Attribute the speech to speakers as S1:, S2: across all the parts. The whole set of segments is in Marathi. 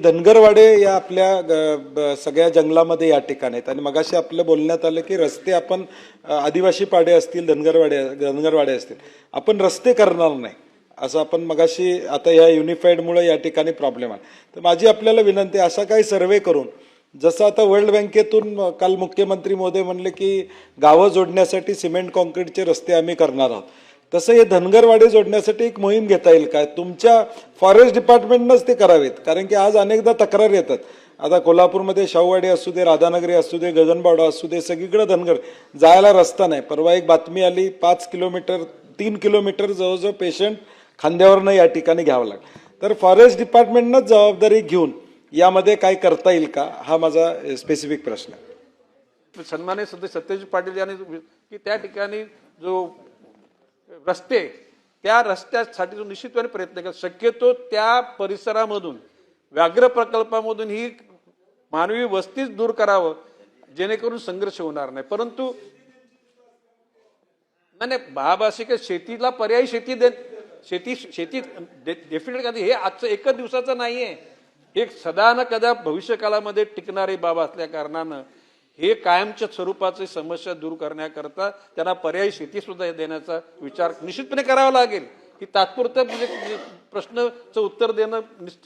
S1: धनगरवाडे या आपल्या सगळ्या जंगलामध्ये या ठिकाणी आहेत आणि मगाशी आपलं बोलण्यात आलं की रस्ते आपण आदिवासी पाडे असतील धनगरवाडे असतील आपण रस्ते करणार नाही असं आपण मगाशी आता या युनिफाईडमुळे या ठिकाणी प्रॉब्लेम आहे. तर माझी आपल्याला विनंती असा काही सर्वे करून जसं आता वर्ल्ड बँकेतून काल मुख्यमंत्री महोदय म्हणले की गावं जोडण्यासाठी सिमेंट कॉन्क्रीटचे रस्ते आम्ही करणार आहोत, तसं हे धनगरवाडे जोडण्यासाठी एक मोहीम घेता येईल का? तुमच्या फॉरेस्ट डिपार्टमेंटनंच ते करावेत, कारण की आज अनेकदा तक्रार येतात. आता कोल्हापूरमध्ये शाहूवाडी असू दे, राधानगरी असू दे, गगनबावडा असू दे, सगळीकडे धनगर जायला रस्ता नाही. परवा एक बातमी आली 3 किलोमीटर जवळजवळ पेशंट खांद्यावरनं या ठिकाणी घ्यावं लागलं. तर फॉरेस्ट डिपार्टमेंटनंच जबाबदारी घेऊन यामध्ये काय करता येईल का, हा माझा स्पेसिफिक प्रश्न आहे.
S2: सन्माननीय सदस्य सत्यजित पाटील यांनी की त्या ठिकाणी जो रस्ते त्या रस्त्यासाठी जो निश्चितपणे प्रयत्न केला. शक्यतो त्या परिसरामधून व्याघ्र प्रकल्पामधून ही मानवी वस्तीच दूर करावं जेणेकरून संघर्ष होणार नाही. परंतु नाही महाभाषिक शेतीला पर्यायी शेती डेफिनेट हे आजचं एकच दिवसाचं नाहीये, एक सदा न कदा भविष्य काळामध्ये टिकणारी बाब असल्या कारणानं हे कायमच्या स्वरूपाची समस्या दूर करण्याकरता त्यांना पर्यायी शेती सुद्धा देण्याचा विचार निश्चितपणे करावा लागेल. ही तात्पुरतं म्हणजे प्रश्नाचं उत्तर देणं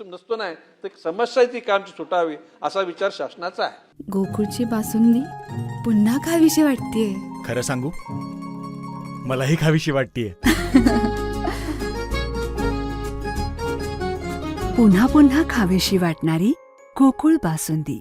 S2: नसतो, नाही तर समस्या ती कायमची सुटावी असा विचार शासनाचा आहे.
S3: गोकुळची बासुंदी पुन्हा खावीशी वाटतेय.
S4: खरं सांगू, मलाही खावीशी वाटतेय.
S3: पुन्हा पुन्हा खावीशी वाटणारी गोकुळ बासुंदी.